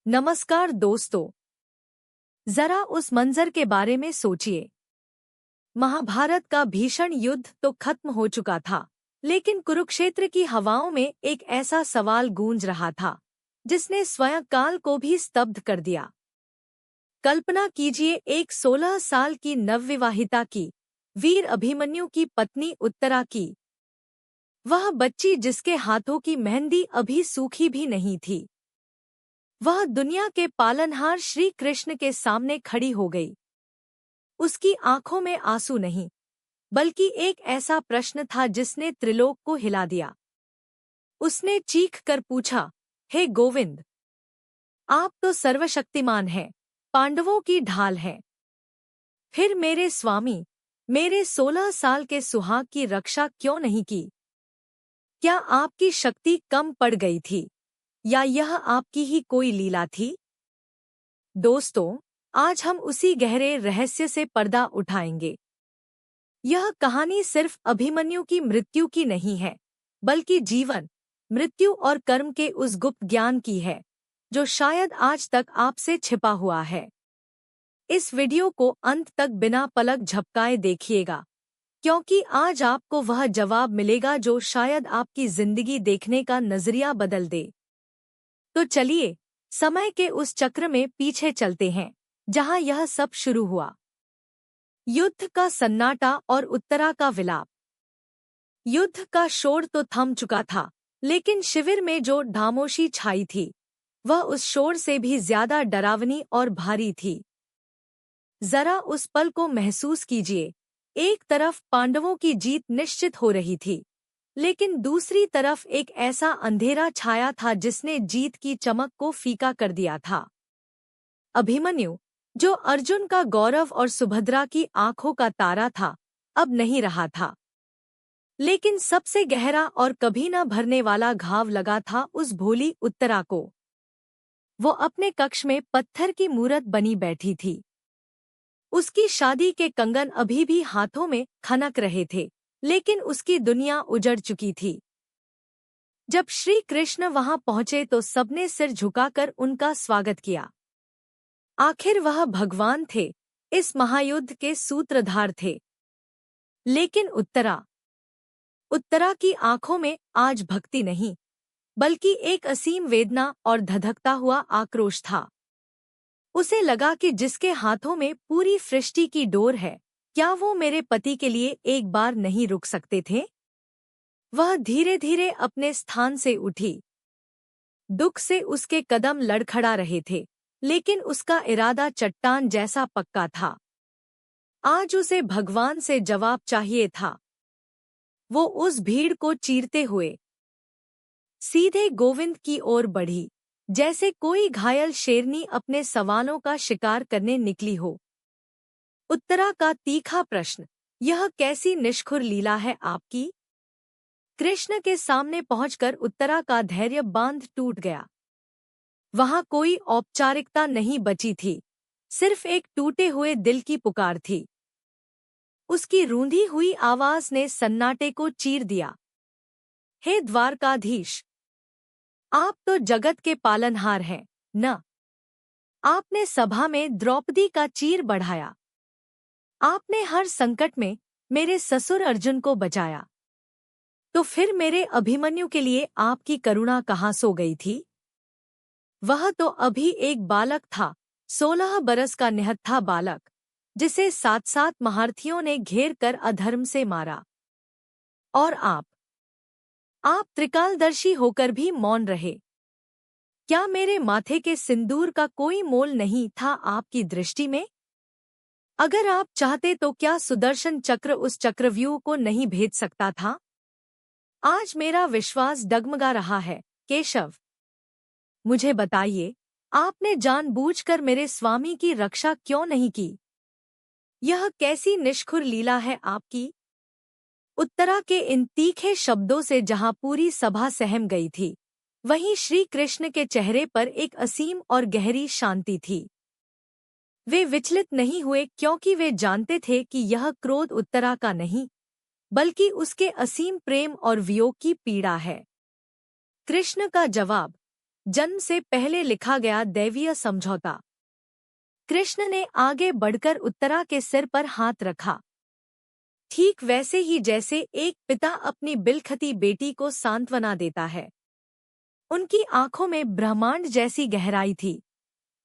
नमस्कार दोस्तों। जरा उस मंजर के बारे में सोचिए। महाभारत का भीषण युद्ध तो खत्म हो चुका था, लेकिन कुरुक्षेत्र की हवाओं में एक ऐसा सवाल गूंज रहा था जिसने स्वयं काल को भी स्तब्ध कर दिया। कल्पना कीजिए, एक 16 साल की नवविवाहिता की, वीर अभिमन्यु की पत्नी उत्तरा की। वह बच्ची जिसके हाथों की मेहंदी अभी सूखी भी नहीं थी, वह दुनिया के पालनहार श्री कृष्ण के सामने खड़ी हो गई। उसकी आंखों में आंसू नहीं, बल्कि एक ऐसा प्रश्न था जिसने त्रिलोक को हिला दिया। उसने चीख कर पूछा, हे गोविंद, आप तो सर्वशक्तिमान हैं, पांडवों की ढाल हैं, फिर मेरे स्वामी, मेरे 16 साल के सुहाग की रक्षा क्यों नहीं की? क्या आपकी शक्ति कम पड़ गई थी, या यह आपकी ही कोई लीला थी? दोस्तों, आज हम उसी गहरे रहस्य से पर्दा उठाएंगे। यह कहानी सिर्फ अभिमन्यु की मृत्यु की नहीं है, बल्कि जीवन, मृत्यु और कर्म के उस गुप्त ज्ञान की है जो शायद आज तक आपसे छिपा हुआ है। इस वीडियो को अंत तक बिना पलक झपकाए देखिएगा, क्योंकि आज आपको वह जवाब मिलेगा जो शायद आपकी जिंदगी देखने का नजरिया बदल दे। तो चलिए, समय के उस चक्र में पीछे चलते हैं जहां यह सब शुरू हुआ। युद्ध का सन्नाटा और उत्तरा का विलाप। युद्ध का शोर तो थम चुका था, लेकिन शिविर में जो खामोशी छाई थी, वह उस शोर से भी ज्यादा डरावनी और भारी थी। जरा उस पल को महसूस कीजिए। एक तरफ पांडवों की जीत निश्चित हो रही थी, लेकिन दूसरी तरफ एक ऐसा अंधेरा छाया था जिसने जीत की चमक को फीका कर दिया था। अभिमन्यु, जो अर्जुन का गौरव और सुभद्रा की आंखों का तारा था, अब नहीं रहा था। लेकिन सबसे गहरा और कभी न भरने वाला घाव लगा था उस भोली उत्तरा को। वो अपने कक्ष में पत्थर की मूरत बनी बैठी थी। उसकी शादी के कंगन अभी भी हाथों में खनक रहे थे, लेकिन उसकी दुनिया उजड़ चुकी थी। जब श्री कृष्ण वहां पहुंचे तो सबने सिर झुकाकर उनका स्वागत किया। आखिर वह भगवान थे, इस महायुद्ध के सूत्रधार थे। लेकिन उत्तरा की आंखों में आज भक्ति नहीं, बल्कि एक असीम वेदना और धधकता हुआ आक्रोश था। उसे लगा कि जिसके हाथों में पूरी सृष्टि की डोर है, क्या वो मेरे पति के लिए एक बार नहीं रुक सकते थे? वह धीरे धीरे अपने स्थान से उठी। दुख से उसके कदम लड़खड़ा रहे थे, लेकिन उसका इरादा चट्टान जैसा पक्का था। आज उसे भगवान से जवाब चाहिए था। वो उस भीड़ को चीरते हुए सीधे गोविंद की ओर बढ़ी, जैसे कोई घायल शेरनी अपने सवालों का शिकार करने निकली हो। उत्तरा का तीखा प्रश्न, यह कैसी निष्ठुर लीला है आपकी? कृष्ण के सामने पहुंचकर उत्तरा का धैर्य बांध टूट गया। वहां कोई औपचारिकता नहीं बची थी, सिर्फ एक टूटे हुए दिल की पुकार थी। उसकी रूंधी हुई आवाज ने सन्नाटे को चीर दिया। हे द्वारकाधीश, आप तो जगत के पालनहार हैं, न? आपने सभा में द्रौपदी का चीर बढ़ाया। आपने हर संकट में मेरे ससुर अर्जुन को बचाया। तो फिर मेरे अभिमन्यु के लिए आपकी करुणा कहाँ सो गई थी? वह तो अभी एक बालक था, 16 बरस का निहत्था बालक, जिसे 7 महारथियों ने घेर कर अधर्म से मारा। और आप त्रिकालदर्शी होकर भी मौन रहे। क्या मेरे माथे के सिंदूर का कोई मोल नहीं था आपकी दृष्टि में? अगर आप चाहते तो क्या सुदर्शन चक्र उस चक्रव्यूह को नहीं भेज सकता था? आज मेरा विश्वास डगमगा रहा है, केशव। मुझे बताइए, आपने जानबूझकर मेरे स्वामी की रक्षा क्यों नहीं की? यह कैसी निष्ठुर लीला है आपकी? उत्तरा के इन तीखे शब्दों से जहां पूरी सभा सहम गई थी, वहीं श्री कृष्ण के चेहरे पर एक असीम और गहरी शांति थी। वे विचलित नहीं हुए, क्योंकि वे जानते थे कि यह क्रोध उत्तरा का नहीं, बल्कि उसके असीम प्रेम और वियोग की पीड़ा है। कृष्ण का जवाब, जन्म से पहले लिखा गया दैवीय समझौता। कृष्ण ने आगे बढ़कर उत्तरा के सिर पर हाथ रखा, ठीक वैसे ही जैसे एक पिता अपनी बिलखती बेटी को सांत्वना देता है। उनकी आंखों में ब्रह्मांड जैसी गहराई थी,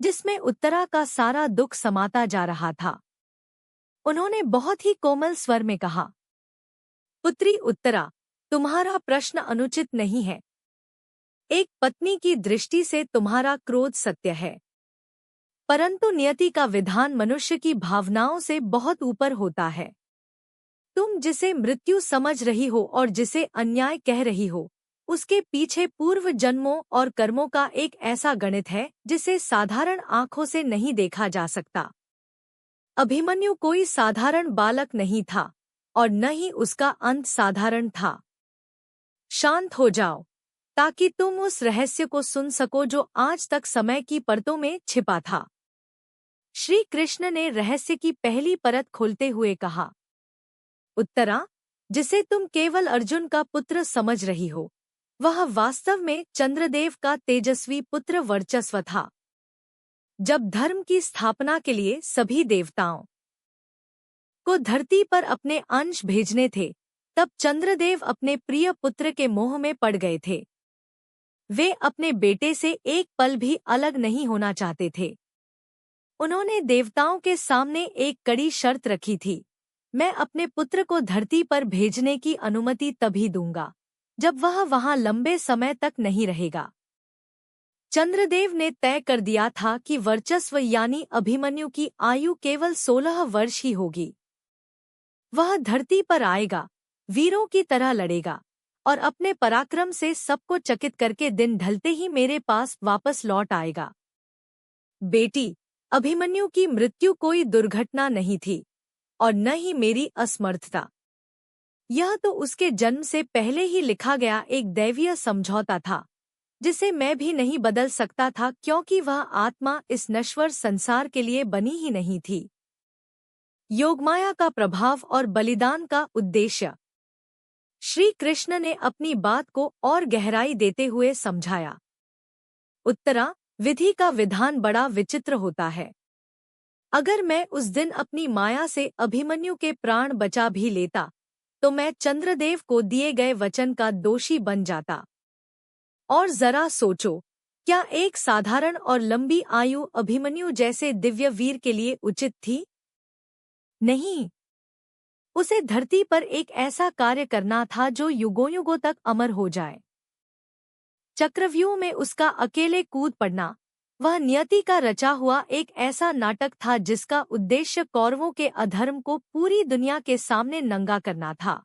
जिसमें उत्तरा का सारा दुख समाता जा रहा था। उन्होंने बहुत ही कोमल स्वर में कहा, पुत्री उत्तरा, तुम्हारा प्रश्न अनुचित नहीं है। एक पत्नी की दृष्टि से तुम्हारा क्रोध सत्य है, परंतु नियति का विधान मनुष्य की भावनाओं से बहुत ऊपर होता है। तुम जिसे मृत्यु समझ रही हो और जिसे अन्याय कह रही हो, उसके पीछे पूर्व जन्मों और कर्मों का एक ऐसा गणित है जिसे साधारण आंखों से नहीं देखा जा सकता। अभिमन्यु कोई साधारण बालक नहीं था और न ही उसका अंत साधारण था। शांत हो जाओ, ताकि तुम उस रहस्य को सुन सको जो आज तक समय की परतों में छिपा था। श्री कृष्ण ने रहस्य की पहली परत खोलते हुए कहा, उत्तरा, जिसे तुम केवल अर्जुन का पुत्र समझ रही हो, वह वास्तव में चंद्रदेव का तेजस्वी पुत्र वर्चस्व था। जब धर्म की स्थापना के लिए सभी देवताओं को धरती पर अपने अंश भेजने थे, तब चंद्रदेव अपने प्रिय पुत्र के मोह में पड़ गए थे। वे अपने बेटे से एक पल भी अलग नहीं होना चाहते थे। उन्होंने देवताओं के सामने एक कड़ी शर्त रखी थी, मैं अपने पुत्र को धरती पर भेजने की अनुमति तभी दूंगा जब वह वहां लंबे समय तक नहीं रहेगा। चंद्रदेव ने तय कर दिया था कि वर्चस्व यानी अभिमन्यु की आयु केवल 16 वर्ष ही होगी। वह धरती पर आएगा, वीरों की तरह लड़ेगा और अपने पराक्रम से सबको चकित करके दिन ढलते ही मेरे पास वापस लौट आएगा। बेटी, अभिमन्यु की मृत्यु कोई दुर्घटना नहीं थी और न ही मेरी असमर्थता। यह तो उसके जन्म से पहले ही लिखा गया एक दैवीय समझौता था, जिसे मैं भी नहीं बदल सकता था, क्योंकि वह आत्मा इस नश्वर संसार के लिए बनी ही नहीं थी। योगमाया का प्रभाव और बलिदान का उद्देश्य। श्री कृष्ण ने अपनी बात को और गहराई देते हुए समझाया, उत्तरा, विधि का विधान बड़ा विचित्र होता है। अगर मैं उस दिन अपनी माया से अभिमन्यु के प्राण बचा भी लेता, तो मैं चंद्रदेव को दिए गए वचन का दोषी बन जाता। और जरा सोचो, क्या एक साधारण और लंबी आयु अभिमन्यु जैसे दिव्य वीर के लिए उचित थी? नहीं, उसे धरती पर एक ऐसा कार्य करना था जो युगों युगों तक अमर हो जाए। चक्रव्यूह में उसका अकेले कूद पड़ना, वह नियति का रचा हुआ एक ऐसा नाटक था जिसका उद्देश्य कौरवों के अधर्म को पूरी दुनिया के सामने नंगा करना था।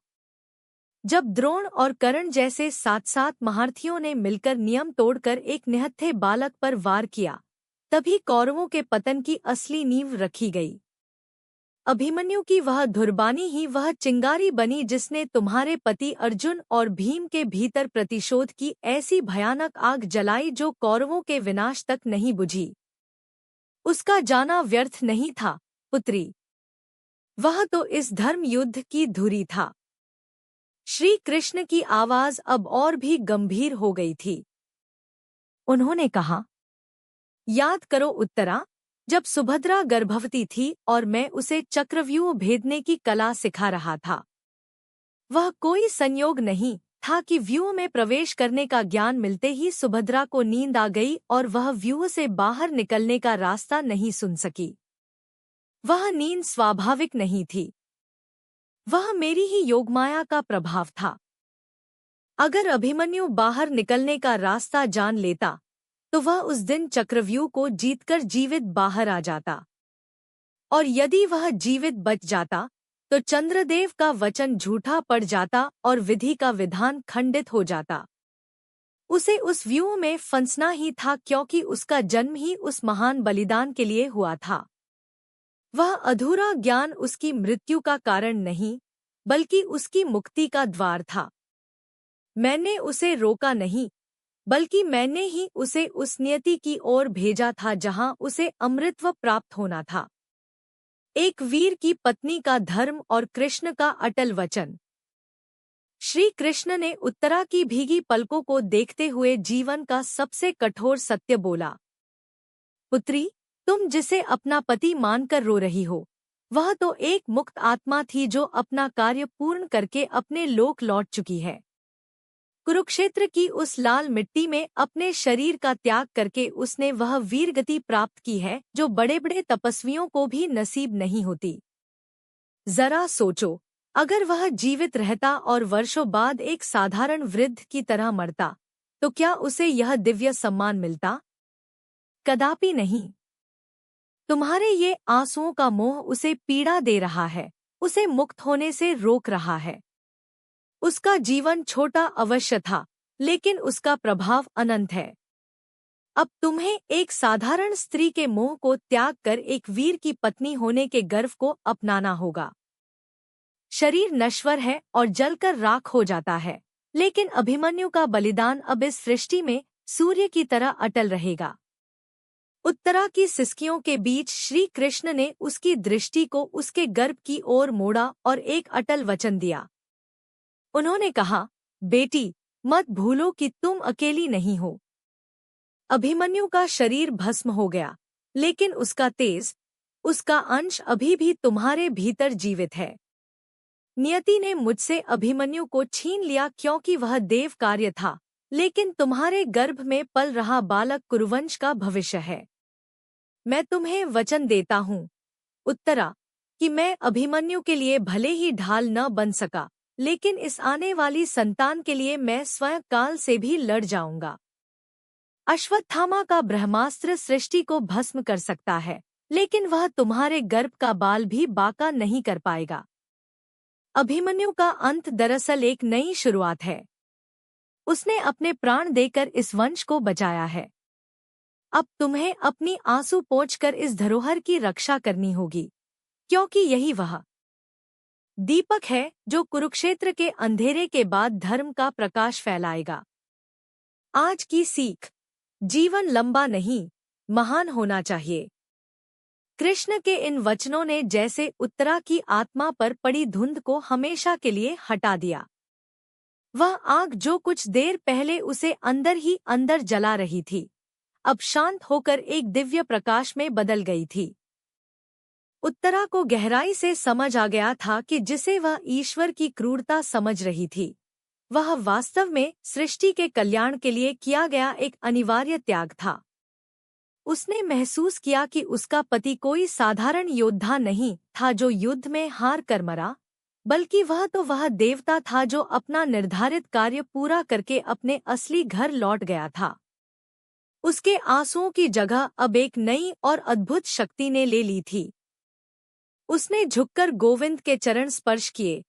जब द्रोण और कर्ण जैसे 7 महारथियों ने मिलकर नियम तोड़कर एक निहत्थे बालक पर वार किया, तभी कौरवों के पतन की असली नींव रखी गई। अभिमन्यु की वह धुरबानी ही वह चिंगारी बनी जिसने तुम्हारे पति अर्जुन और भीम के भीतर प्रतिशोध की ऐसी भयानक आग जलाई जो कौरवों के विनाश तक नहीं बुझी। उसका जाना व्यर्थ नहीं था, पुत्री। वह तो इस धर्म युद्ध की धुरी था। श्री कृष्ण की आवाज अब और भी गंभीर हो गई थी। उन्होंने कहा, याद करो उत्तरा, जब सुभद्रा गर्भवती थी और मैं उसे चक्रव्यूह भेदने की कला सिखा रहा था, वह कोई संयोग नहीं था कि व्यूह में प्रवेश करने का ज्ञान मिलते ही सुभद्रा को नींद आ गई और वह व्यूह से बाहर निकलने का रास्ता नहीं सुन सकी। वह नींद स्वाभाविक नहीं थी, वह मेरी ही योगमाया का प्रभाव था। अगर अभिमन्यु बाहर निकलने का रास्ता जान लेता, तो वह उस दिन चक्रव्यूह को जीतकर जीवित बाहर आ जाता, और यदि वह जीवित बच जाता तो चंद्रदेव का वचन झूठा पड़ जाता और विधि का विधान खंडित हो जाता। उसे उस व्यूह में फंसना ही था, क्योंकि उसका जन्म ही उस महान बलिदान के लिए हुआ था। वह अधूरा ज्ञान उसकी मृत्यु का कारण नहीं, बल्कि उसकी मुक्ति का द्वार था। मैंने उसे रोका नहीं, बल्कि मैंने ही उसे उस नियति की ओर भेजा था जहां उसे अमृतत्व प्राप्त होना था। एक वीर की पत्नी का धर्म और कृष्ण का अटल वचन। श्री कृष्ण ने उत्तरा की भीगी पलकों को देखते हुए जीवन का सबसे कठोर सत्य बोला। पुत्री, तुम जिसे अपना पति मानकर रो रही हो, वह तो एक मुक्त आत्मा थी जो अपना कार्य पूर्ण करके अपने लोक लौट चुकी है। कुरुक्षेत्र की उस लाल मिट्टी में अपने शरीर का त्याग करके उसने वह वीरगति प्राप्त की है जो बड़े बड़े तपस्वियों को भी नसीब नहीं होती। जरा सोचो, अगर वह जीवित रहता और वर्षों बाद एक साधारण वृद्ध की तरह मरता, तो क्या उसे यह दिव्य सम्मान मिलता? कदापि नहीं। तुम्हारे ये आंसुओं का मोह उसे पीड़ा दे रहा है, उसे मुक्त होने से रोक रहा है। उसका जीवन छोटा अवश्य था, लेकिन उसका प्रभाव अनंत है। अब तुम्हें एक साधारण स्त्री के मोह को त्याग कर एक वीर की पत्नी होने के गर्व को अपनाना होगा। शरीर नश्वर है और जलकर राख हो जाता है, लेकिन अभिमन्यु का बलिदान अब इस सृष्टि में सूर्य की तरह अटल रहेगा। उत्तरा की सिसकियों के बीच श्री कृष्ण ने उसकी दृष्टि को उसके गर्भ की ओर मोड़ा और एक अटल वचन दिया। उन्होंने कहा, बेटी, मत भूलो कि तुम अकेली नहीं हो। अभिमन्यु का शरीर भस्म हो गया, लेकिन उसका तेज, उसका अंश अभी भी तुम्हारे भीतर जीवित है। नियति ने मुझसे अभिमन्यु को छीन लिया क्योंकि वह देव कार्य था, लेकिन तुम्हारे गर्भ में पल रहा बालक कुरुवंश का भविष्य है। मैं तुम्हें वचन देता हूँ, उत्तरा, कि मैं अभिमन्यु के लिए भले ही ढाल न बन सका, लेकिन इस आने वाली संतान के लिए मैं स्वयं काल से भी लड़ जाऊंगा। अश्वत्थामा का ब्रह्मास्त्र सृष्टि को भस्म कर सकता है, लेकिन वह तुम्हारे गर्भ का बाल भी बाका नहीं कर पाएगा। अभिमन्यु का अंत दरअसल एक नई शुरुआत है। उसने अपने प्राण देकर इस वंश को बचाया है। अब तुम्हें अपनी आंसू पोंछकर इस धरोहर की रक्षा करनी होगी, क्योंकि यही वह दीपक है जो कुरुक्षेत्र के अंधेरे के बाद धर्म का प्रकाश फैलाएगा। आज की सीख, जीवन लंबा नहीं, महान होना चाहिए। कृष्ण के इन वचनों ने जैसे उत्तरा की आत्मा पर पड़ी धुंध को हमेशा के लिए हटा दिया। वह आग जो कुछ देर पहले उसे अंदर ही अंदर जला रही थी, अब शांत होकर एक दिव्य प्रकाश में बदल गई थी। उत्तरा को गहराई से समझ आ गया था कि जिसे वह ईश्वर की क्रूरता समझ रही थी, वह वास्तव में सृष्टि के कल्याण के लिए किया गया एक अनिवार्य त्याग था। उसने महसूस किया कि उसका पति कोई साधारण योद्धा नहीं था जो युद्ध में हार कर मरा, बल्कि वह देवता था जो अपना निर्धारित कार्य पूरा करके अपने असली घर लौट गया था। उसके आंसुओं की जगह अब एक नई और अद्भुत शक्ति ने ले ली थी। उसने झुककर गोविंद के चरण स्पर्श किए,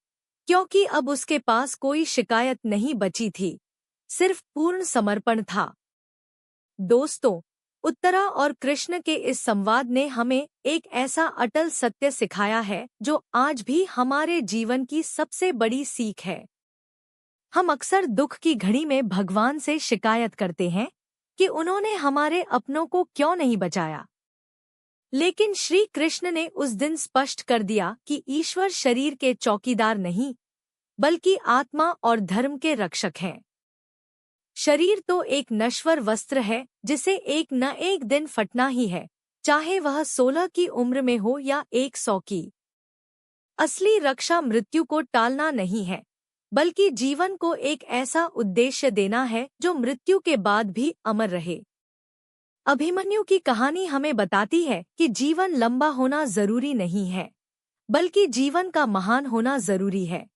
क्योंकि अब उसके पास कोई शिकायत नहीं बची थी, सिर्फ पूर्ण समर्पण था। दोस्तों, उत्तरा और कृष्ण के इस संवाद ने हमें एक ऐसा अटल सत्य सिखाया है जो आज भी हमारे जीवन की सबसे बड़ी सीख है। हम अक्सर दुख की घड़ी में भगवान से शिकायत करते हैं कि उन्होंने हमारे अपनों को क्यों नहीं बचाया, लेकिन श्री कृष्ण ने उस दिन स्पष्ट कर दिया कि ईश्वर शरीर के चौकीदार नहीं, बल्कि आत्मा और धर्म के रक्षक हैं। शरीर तो एक नश्वर वस्त्र है जिसे एक न एक दिन फटना ही है, चाहे वह 16 की उम्र में हो या 100 की। असली रक्षा मृत्यु को टालना नहीं है, बल्कि जीवन को एक ऐसा उद्देश्य देना है जो मृत्यु के बाद भी अमर रहे। अभिमन्यु की कहानी हमें बताती है कि जीवन लंबा होना जरूरी नहीं है, बल्कि जीवन का महान होना जरूरी है।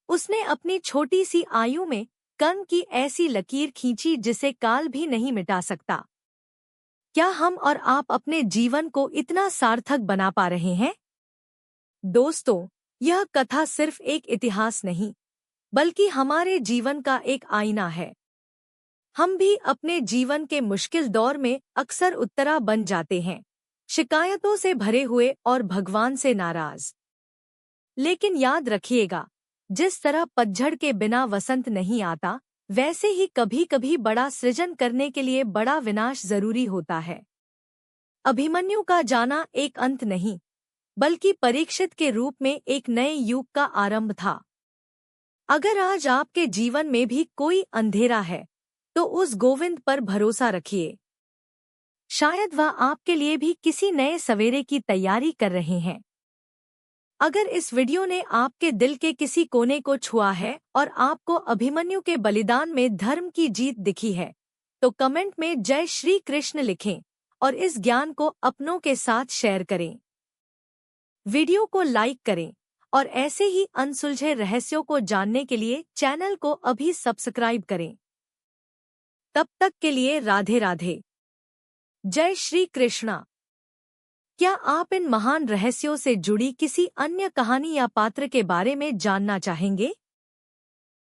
उसने अपनी छोटी सी आयु में कर्म की ऐसी लकीर खींची जिसे काल भी नहीं मिटा सकता। क्या हम और आप अपने जीवन को इतना सार्थक बना पा रहे हैं? दोस्तों, यह कथा सिर्फ एक इतिहास नहीं, बल्कि हमारे जीवन का एक आईना है। हम भी अपने जीवन के मुश्किल दौर में अक्सर उत्तरा बन जाते हैं, शिकायतों से भरे हुए और भगवान से नाराज। लेकिन याद रखिएगा, जिस तरह पतझड़ के बिना वसंत नहीं आता, वैसे ही कभी कभी बड़ा सृजन करने के लिए बड़ा विनाश जरूरी होता है। अभिमन्यु का जाना एक अंत नहीं, बल्कि परीक्षित के रूप में एक नए युग का आरंभ था। अगर आज आपके जीवन में भी कोई अंधेरा है तो उस गोविंद पर भरोसा रखिए। शायद वह आपके लिए भी किसी नए सवेरे की तैयारी कर रहे हैं। अगर इस वीडियो ने आपके दिल के किसी कोने को छुआ है और आपको अभिमन्यु के बलिदान में धर्म की जीत दिखी है तो कमेंट में जय श्री कृष्ण लिखें और इस ज्ञान को अपनों के साथ शेयर करें। वीडियो को लाइक करें और ऐसे ही अनसुलझे रहस्यों को जानने के लिए चैनल को अभी सब्सक्राइब करें। तब तक के लिए राधे राधे, जय श्री कृष्णा। क्या आप इन महान रहस्यों से जुड़ी किसी अन्य कहानी या पात्र के बारे में जानना चाहेंगे?